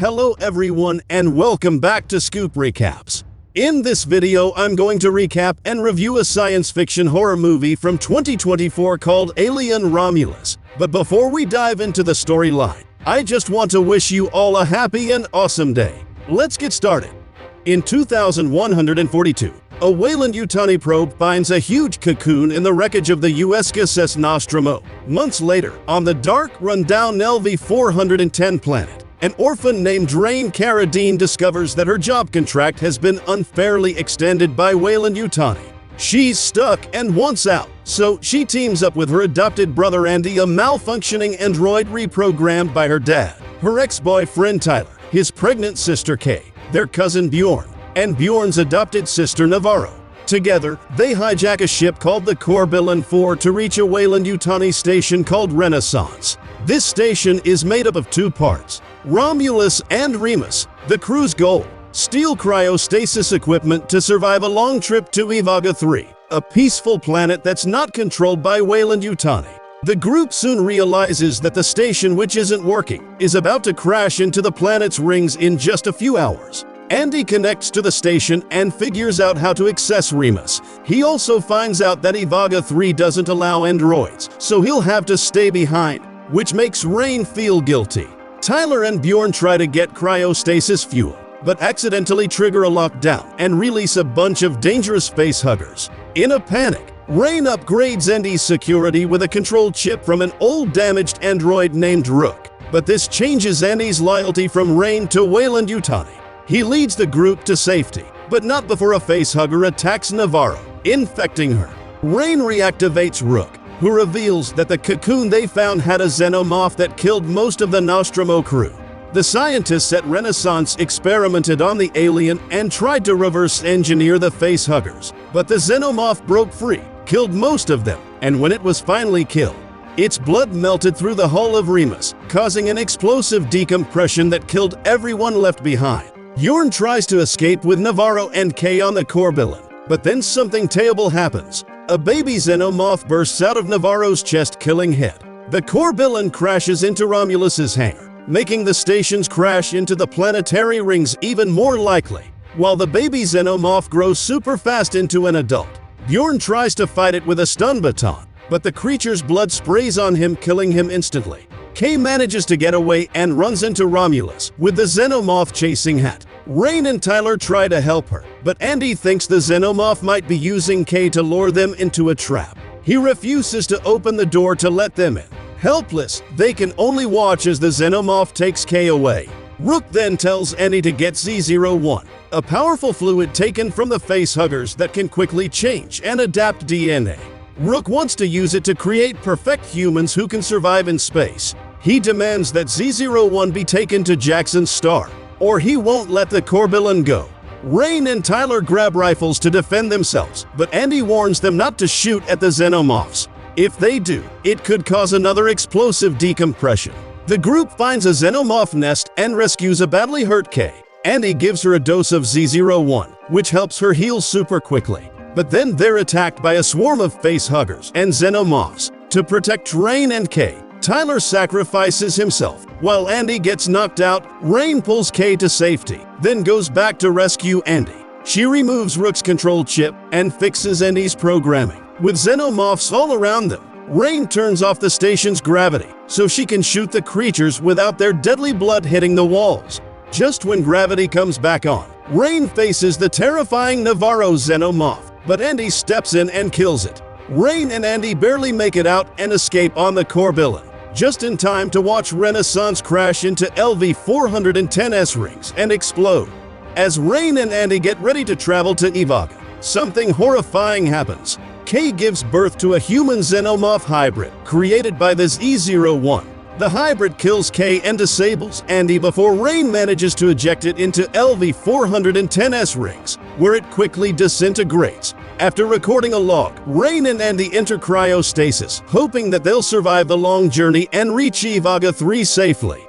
Hello everyone and welcome back to Scoop Recaps. In this video, I'm going to recap and review a science fiction horror movie from 2024 called Alien Romulus. But before we dive into the storyline, I just want to wish you all a happy and awesome day. Let's get started. In 2142, a Weyland-Yutani probe finds a huge cocoon in the wreckage of the USS Nostromo. Months later, on the dark, run-down LV-410 planet, an orphan named Rain Carradine discovers that her job contract has been unfairly extended by Weyland-Yutani. She's stuck and wants out, so she teams up with her adopted brother Andy, a malfunctioning android reprogrammed by her dad, her ex-boyfriend Tyler, his pregnant sister Kay, their cousin Bjorn, and Bjorn's adopted sister Navarro. Together, they hijack a ship called the Corbillan 4 to reach a Weyland-Yutani station called Renaissance. This station is made up of two parts, Romulus and Remus. The crew's goal: steal cryostasis equipment to survive a long trip to Ivaga 3, a peaceful planet that's not controlled by Weyland-Yutani. The group soon realizes that the station, which isn't working, is about to crash into the planet's rings in just a few hours. Andy connects to the station and figures out how to access Remus. He also finds out that Ivaga 3 doesn't allow androids, so he'll have to stay behind, which makes Rain feel guilty. Tyler and Bjorn try to get cryostasis fuel, but accidentally trigger a lockdown and release a bunch of dangerous facehuggers. In a panic, Rain upgrades Andy's security with a control chip from an old damaged android named Rook. But this changes Andy's loyalty from Rain to Weyland-Yutani. He leads the group to safety, but not before a facehugger attacks Navarro, infecting her. Rain reactivates Rook, who reveals that the cocoon they found had a xenomorph that killed most of the Nostromo crew. The scientists at Renaissance experimented on the alien and tried to reverse engineer the facehuggers, but the xenomorph broke free, killed most of them, and when it was finally killed, its blood melted through the hull of Remus, causing an explosive decompression that killed everyone left behind. Bjorn tries to escape with Navarro and Kay on the Corbillan, but then something terrible happens. A baby xenomorph bursts out of Navarro's chest, killing Head. The Corbillan crashes into Romulus's hangar, making the station's crash into the planetary rings even more likely. While the baby xenomorph grows super fast into an adult, Bjorn tries to fight it with a stun baton, but the creature's blood sprays on him, killing him instantly. Kay manages to get away and runs into Romulus, with the xenomorph chasing Hat. Rain and Tyler try to help her, but Andy thinks the xenomorph might be using Kay to lure them into a trap. He refuses to open the door to let them in. Helpless, they can only watch as the xenomorph takes Kay away. Rook then tells Andy to get Z01, a powerful fluid taken from the facehuggers that can quickly change and adapt DNA. Rook wants to use it to create perfect humans who can survive in space. He demands that Z01 be taken to Jackson's star, or he won't let the Corbillan go. Rain and Tyler grab rifles to defend themselves, but Andy warns them not to shoot at the xenomorphs. If they do, it could cause another explosive decompression. The group finds a xenomorph nest and rescues a badly hurt Kay. Andy gives her a dose of Z01, which helps her heal super quickly. But then they're attacked by a swarm of facehuggers and xenomorphs. To protect Rain and Kay, Tyler sacrifices himself. While Andy gets knocked out, Rain pulls Kay to safety, then goes back to rescue Andy. She removes Rook's control chip and fixes Andy's programming. With xenomorphs all around them, Rain turns off the station's gravity so she can shoot the creatures without their deadly blood hitting the walls. Just when gravity comes back on, Rain faces the terrifying Navarro xenomorph, but Andy steps in and kills it. Rain and Andy barely make it out and escape on the Corbillan, just in time to watch Renaissance crash into LV-410's rings and explode. As Rain and Andy get ready to travel to Ivaga, something horrifying happens. Kay gives birth to a human xenomorph hybrid created by the Z01. The hybrid kills Kay and disables Andy before Rain manages to eject it into LV-410's rings, where it quickly disintegrates. After recording a log, Rain and Andy enter cryostasis, hoping that they'll survive the long journey and reach Ivaga 3 safely.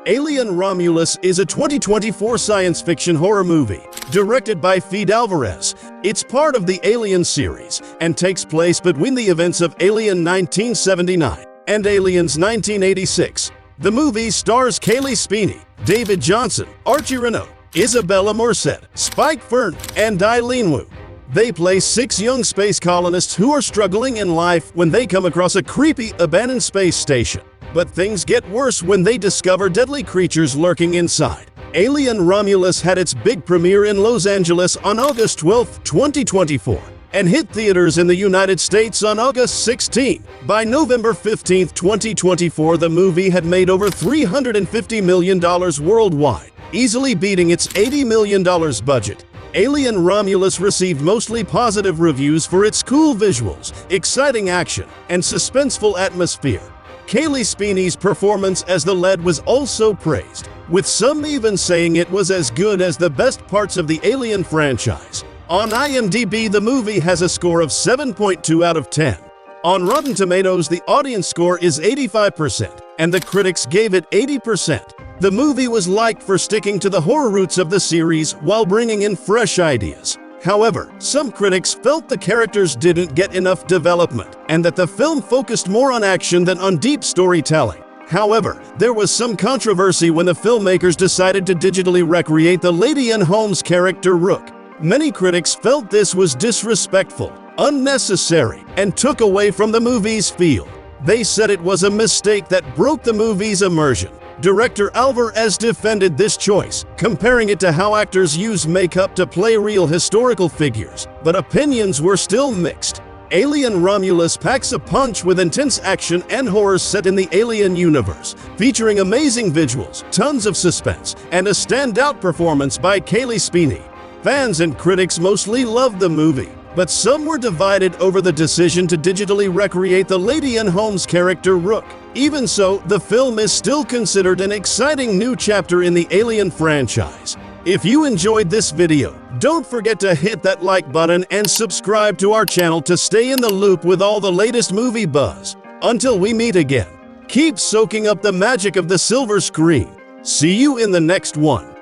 Alien Romulus is a 2024 science fiction horror movie, directed by Fede Alvarez. It's part of the Alien series, and takes place between the events of Alien 1979 and Aliens 1986. The movie stars Kaylee Speeney, David Johnson, Archie Reno, Isabella Morset, Spike Fern, and Eileen Wu. They play 6 young space colonists who are struggling in life when they come across a creepy, abandoned space station. But things get worse when they discover deadly creatures lurking inside. Alien Romulus had its big premiere in Los Angeles on August 12, 2024, and hit theaters in the United States on August 16. By November 15, 2024, the movie had made over $350 million worldwide, easily beating its $80 million budget. Alien Romulus received mostly positive reviews for its cool visuals, exciting action, and suspenseful atmosphere. Kaylee Speeney's performance as the lead was also praised, with some even saying it was as good as the best parts of the Alien franchise. On IMDb, the movie has a score of 7.2 out of 10. On Rotten Tomatoes, the audience score is 85%, and the critics gave it 80%. The movie was liked for sticking to the horror roots of the series while bringing in fresh ideas. However, some critics felt the characters didn't get enough development, and that the film focused more on action than on deep storytelling. However, there was some controversy when the filmmakers decided to digitally recreate the Lady in Holmes character Rook. Many critics felt this was disrespectful, unnecessary, and took away from the movie's feel. They said it was a mistake that broke the movie's immersion. Director Alvarez defended this choice, comparing it to how actors use makeup to play real historical figures, but opinions were still mixed. Alien Romulus packs a punch with intense action and horror set in the Alien universe, featuring amazing visuals, tons of suspense, and a standout performance by Kaylee Speeney. Fans and critics mostly loved the movie, but some were divided over the decision to digitally recreate the Lady in Holmes character Rook. Even so, the film is still considered an exciting new chapter in the Alien franchise. If you enjoyed this video, don't forget to hit that like button and subscribe to our channel to stay in the loop with all the latest movie buzz. Until we meet again, keep soaking up the magic of the silver screen. See you in the next one.